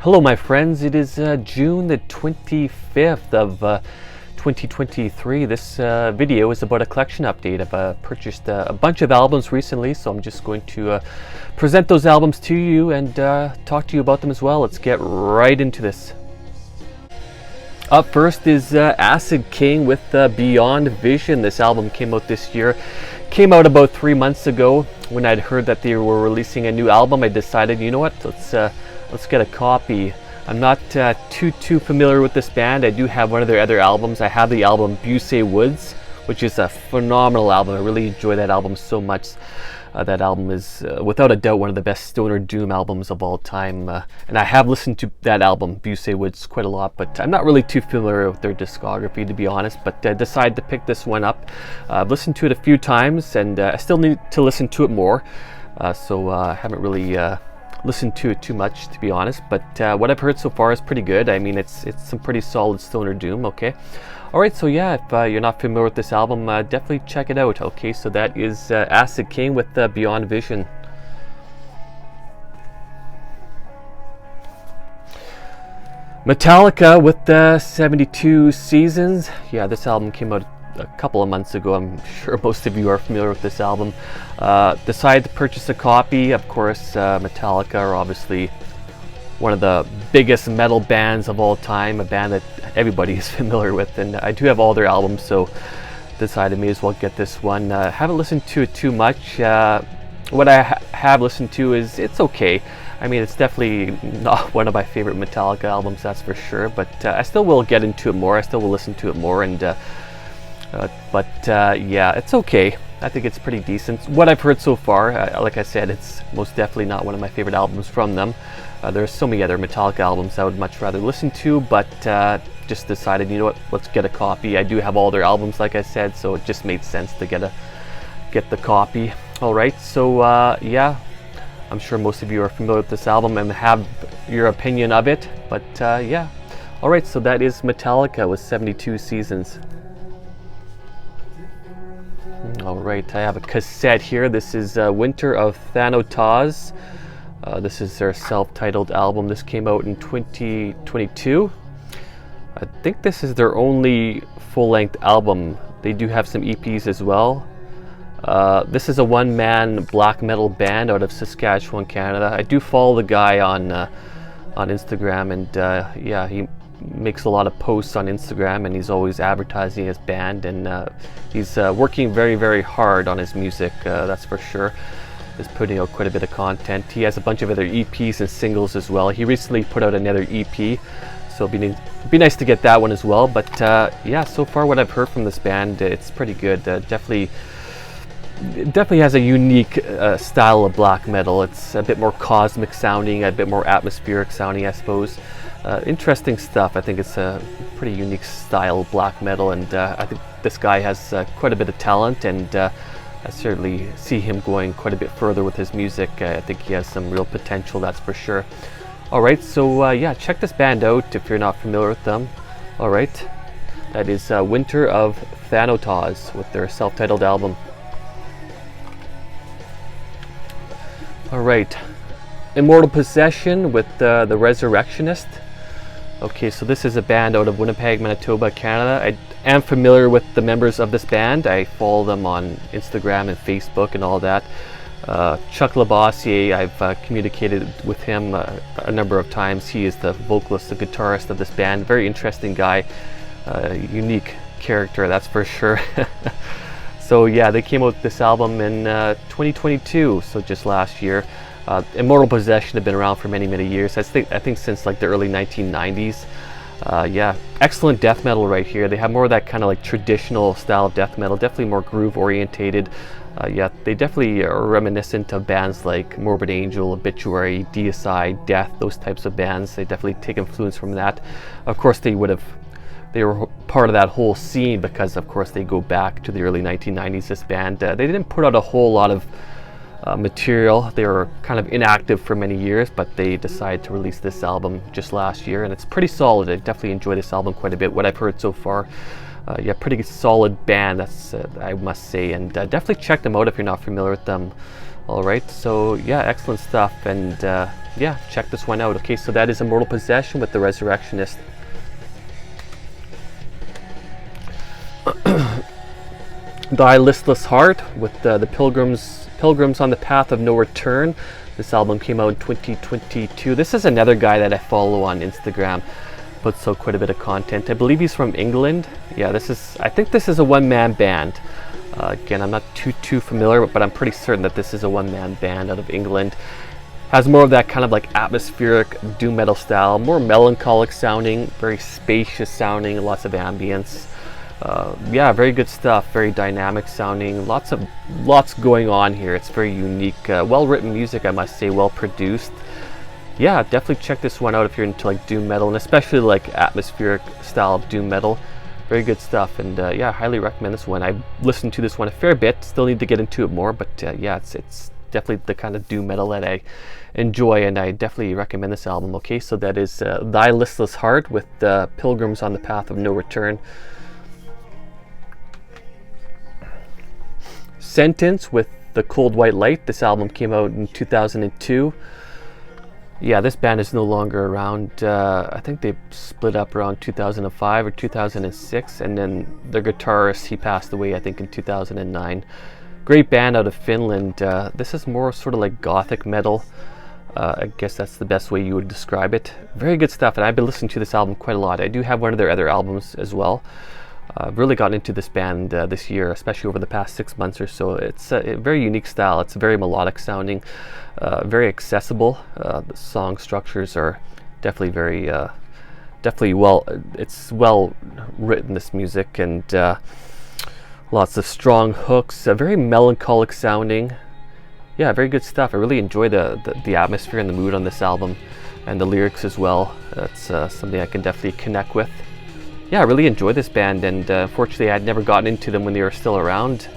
Hello my friends, it is June the 25th of 2023. This video is about a collection update. I've purchased a bunch of albums recently, so I'm just going to present those albums to you and talk to you about them as well. Let's get right into this. Up first is Acid King with Beyond Vision. This album came out this year. Came out about 3 months ago. When I'd heard that they were releasing a new album, I decided, you know what, let's get a copy. I'm not too familiar with this band. I do have one of their other albums. I have the album Busey Woods, which is a phenomenal album. I really enjoy that album so much. That album is without a doubt one of the best stoner doom albums of all time, and I have listened to that album Busey Woods quite a lot, but I'm not really too familiar with their discography, to be honest. But I decided to pick this one up. I've listened to it a few times, and I still need to listen to it more, so I haven't really listened to it too much, to be honest. But what I've heard so far is pretty good. I mean, it's some pretty solid stoner doom. Okay. Alright, so yeah, if you're not familiar with this album, definitely check it out. Okay, so that is Acid King with Beyond Vision. Metallica with 72 Seasons. Yeah, this album came out a couple of months ago. I'm sure most of you are familiar with this album. Decided to purchase a copy. Of course, Metallica are obviously one of the biggest metal bands of all time, a band that everybody is familiar with, and I do have all their albums, so decided may as well get this one. Haven't listened to it too much. What I have listened to is, it's okay. I mean, it's definitely not one of my favorite Metallica albums, that's for sure, but I still will get into it more. I still will listen to it more, and yeah, it's okay. I think it's pretty decent. What I've heard so far, like I said, it's most definitely not one of my favorite albums from them. There's so many other Metallica albums I would much rather listen to, but just decided, you know what, let's get a copy. I do have all their albums, like I said, so it just made sense to get the copy. All right, so yeah, I'm sure most of you are familiar with this album and have your opinion of it, but yeah. All right, so that is Metallica with 72 Seasons. All right, I have a cassette here. This is Winter of Thanatos. This is their self-titled album. This came out in 2022. I think this is their only full-length album. They do have some EPs as well. This is a one-man black metal band out of Saskatchewan, Canada. I do follow the guy on Instagram, and yeah, he makes a lot of posts on Instagram, and he's always advertising his band, and he's working very, very hard on his music, that's for sure. Is putting out quite a bit of content. He has a bunch of other EPs and singles as well. He recently put out another EP, so it'd be nice to get that one as well. But yeah, so far what I've heard from this band, it's pretty good. Definitely has a unique style of black metal. It's a bit more cosmic sounding, a bit more atmospheric sounding, I suppose. Interesting stuff. I think it's a pretty unique style of black metal, and I think this guy has quite a bit of talent, and I certainly see him going quite a bit further with his music. I think he has some real potential, that's for sure. All right, so yeah, check this band out if you're not familiar with them. All right, that is Winter of Thanatos with their self-titled album. All right, Immortal Possession with the Resurrectionist. Okay, so this is a band out of Winnipeg, Manitoba, Canada. I am familiar with the members of this band. I follow them on Instagram and Facebook and all that. Chuck Labossiere, I've communicated with him a number of times. He is the vocalist, the guitarist of this band. Very interesting guy, unique character, that's for sure. So yeah, they came out with this album in 2022, so just last year. Immortal Possession have been around for many, many years. I think since like the early 1990s. Yeah, excellent death metal right here. They have more of that kind of like traditional style of death metal, definitely more groove orientated. Yeah, they definitely are reminiscent of bands like Morbid Angel, Obituary, Deicide, Death, those types of bands. They definitely take influence from that. Of course, they were part of that whole scene because, of course, they go back to the early 1990s. This band, they didn't put out a whole lot of material. They were kind of inactive for many years, but they decided to release this album just last year, and it's pretty solid. I definitely enjoy this album quite a bit, what I've heard so far. Yeah, pretty solid band, that's I must say, and definitely check them out if you're not familiar with them. All right, so yeah, excellent stuff, and yeah, check this one out. Okay, so that is Immortal Possession with the Resurrectionist. Thy Listless Heart with the Pilgrims on the Path of No Return. This album came out in 2022. This is another guy that I follow on Instagram. Puts out quite a bit of content. I believe he's from England. Yeah, I think this is a one-man band. Again, I'm not too familiar, but I'm pretty certain that this is a one-man band out of England. Has more of that kind of like atmospheric doom metal style, more melancholic sounding, very spacious sounding, lots of ambience. Yeah, very good stuff, very dynamic sounding, lots going on here. It's very unique, well-written music, I must say, well-produced. Yeah, definitely check this one out if you're into like doom metal, and especially like atmospheric style of doom metal. Very good stuff, and yeah, highly recommend this one. I listened to this one a fair bit, still need to get into it more, but yeah, it's definitely the kind of doom metal that I enjoy, and I definitely recommend this album. Okay, so that is Thy Listless Heart with the Pilgrims on the Path of No Return. Sentence with the Cold White Light. This album came out in 2002. Yeah, this band is no longer around. I think they split up around 2005 or 2006, and then their guitarist, he passed away, I think, in 2009. Great band out of Finland. This is more sort of like gothic metal. I guess that's the best way you would describe it. Very good stuff, and I've been listening to this album quite a lot. I do have one of their other albums as well. I've really gotten into this band this year, especially over the past 6 months or so. It's a very unique style. It's very melodic sounding, very accessible. The song structures are definitely it's well written, this music, and lots of strong hooks, very melancholic sounding. Yeah, very good stuff. I really enjoy the atmosphere and the mood on this album, and the lyrics as well. That's something I can definitely connect with. Yeah, I really enjoy this band, and fortunately I'd never gotten into them when they were still around,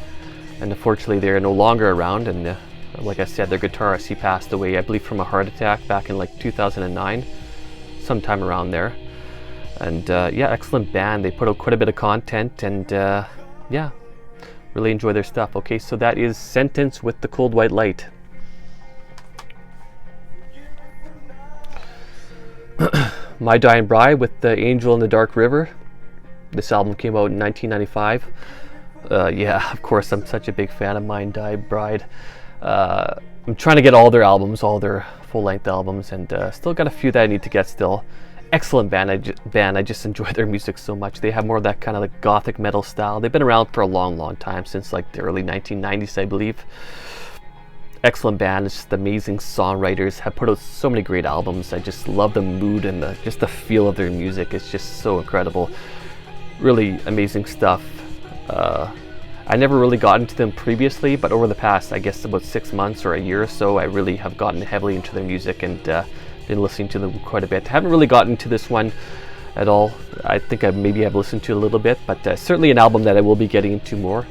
and unfortunately they're no longer around, and like I said, their guitarist, he passed away, I believe, from a heart attack back in like 2009, sometime around there. And yeah, excellent band. They put out quite a bit of content, and yeah, really enjoy their stuff. Okay, so that is Sentence with the Cold White Light. My Dying Bride with the Angel in the Dark River. This album came out in 1995. Yeah, of course, I'm such a big fan of My Dying Bride. I'm trying to get all their albums, all their full-length albums, and still got a few that I need to get still. Excellent band. I just enjoy their music so much. They have more of that kind of like gothic metal style. They've been around for a long time, since like the early 1990s, I believe. Excellent band. It's just amazing songwriters. Have put out so many great albums. I just love the mood and just the feel of their music. It's just so incredible. Really amazing stuff. I never really got into them previously, but over the past, I guess, about 6 months or a year or so, I really have gotten heavily into their music and been listening to them quite a bit. Haven't really gotten into this one at all. I think I've listened to it a little bit, but certainly an album that I will be getting into more.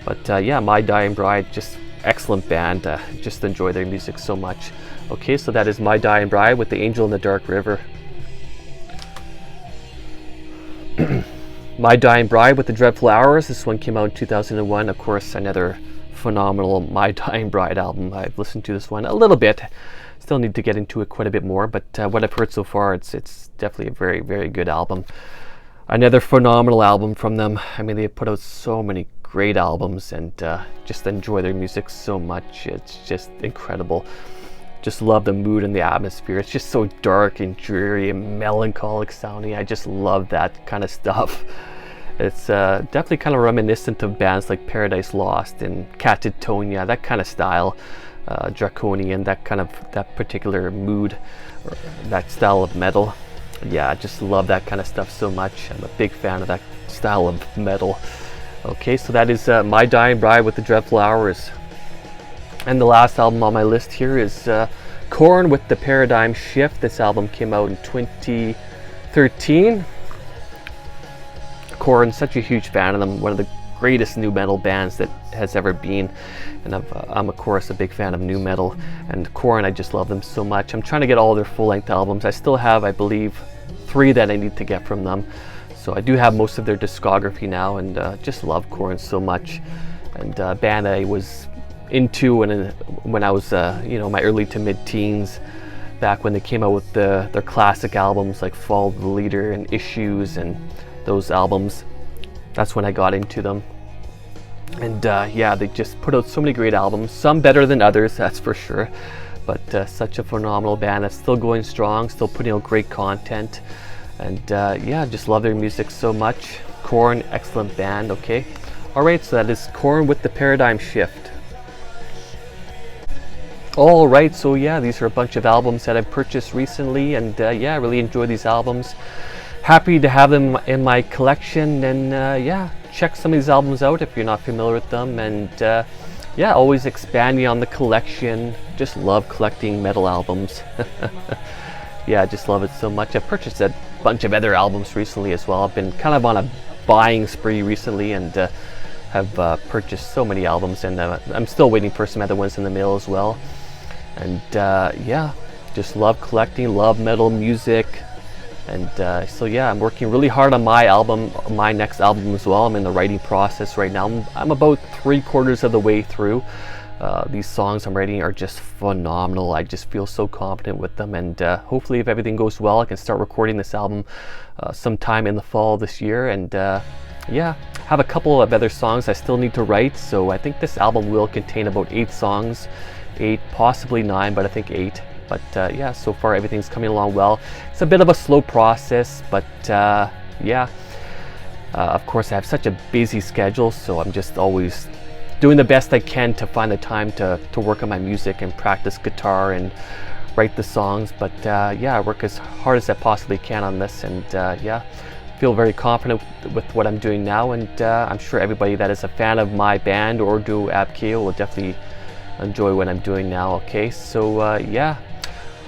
But yeah, My Dying Bride, just excellent band. Just enjoy their music so much. Okay, so that is My Dying Bride with the Angel in the Dark River. My Dying Bride with the Dreadful Hours. This one came out in 2001. Of course, another phenomenal My Dying Bride album. I've listened to this one a little bit. Still need to get into it quite a bit more, but what I've heard so far, it's definitely a very good album. Another phenomenal album from them. I mean, they put out so many great albums, and just enjoy their music so much. It's just incredible. Just love the mood and the atmosphere. It's just so dark and dreary and melancholic sounding. I just love that kind of stuff. It's definitely kind of reminiscent of bands like Paradise Lost and Catatonia, that kind of style. Draconian, that particular mood, or that style of metal. Yeah, I just love that kind of stuff so much. I'm a big fan of that style of metal. Okay, so that is My Dying Bride with the Dreadful Hours. And the last album on my list here is Korn with the Paradigm Shift. This album came out in 2013. Korn, such a huge fan of them, one of the greatest nu metal bands that has ever been, and I'm of course a big fan of nu metal, and Korn, I just love them so much. I'm trying to get all their full-length albums. I still have, I believe, 3 that I need to get from them, so I do have most of their discography now, and just love Korn so much. And a band that I was into when I was you know, my early to mid-teens, back when they came out with their classic albums like Follow the Leader and Issues and those albums. That's when I got into them. And yeah, they just put out so many great albums, some better than others, that's for sure. But such a phenomenal band that's still going strong, still putting out great content. And yeah, just love their music so much. Korn, excellent band, okay? Alright, so that is Korn with The Paradigm Shift. Alright, so yeah, these are a bunch of albums that I've purchased recently, and yeah, I really enjoy these albums. Happy to have them in my collection, and yeah, check some of these albums out if you're not familiar with them. And yeah, always expanding on the collection. Just love collecting metal albums. Yeah, I just love it so much. I've purchased a bunch of other albums recently as well. I've been kind of on a buying spree recently, and have purchased so many albums, and I'm still waiting for some other ones in the mail as well. And yeah, just love collecting, love metal music. And so yeah, I'm working really hard on my next album as well. I'm in the writing process right now. I'm about 3/4 of the way through. These songs I'm writing are just phenomenal. I just feel so confident with them, and hopefully if everything goes well, I can start recording this album sometime in the fall this year. And yeah, have a couple of other songs I still need to write, so I think this album will contain about 8 songs, 8, possibly 9, but I think 8. But yeah, so far everything's coming along well. It's a bit of a slow process, but yeah, of course I have such a busy schedule, so I'm just always doing the best I can to find the time to work on my music and practice guitar and write the songs. But yeah, I work as hard as I possibly can on this, and yeah, feel very confident with what I'm doing now. And I'm sure everybody that is a fan of my band, Ordo Ab Chao, will definitely enjoy what I'm doing now. Okay, so yeah.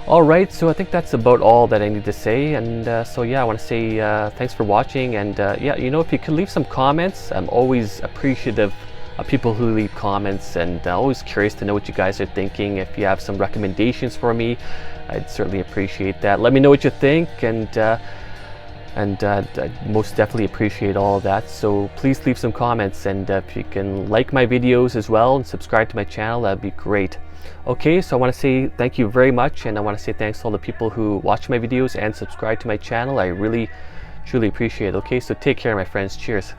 Alright, so I think that's about all that I need to say. And so yeah, I want to say thanks for watching. And yeah, you know, if you could leave some comments, I'm always appreciative of people who leave comments, and always curious to know what you guys are thinking. If you have some recommendations for me, I'd certainly appreciate that. Let me know what you think, and I most definitely appreciate all of that. So please leave some comments, and if you can like my videos as well and subscribe to my channel, that'd be great. Okay, so I want to say thank you very much, and I want to say thanks to all the people who watch my videos and subscribe to my channel. I really truly appreciate it. Okay, so take care, my friends. Cheers.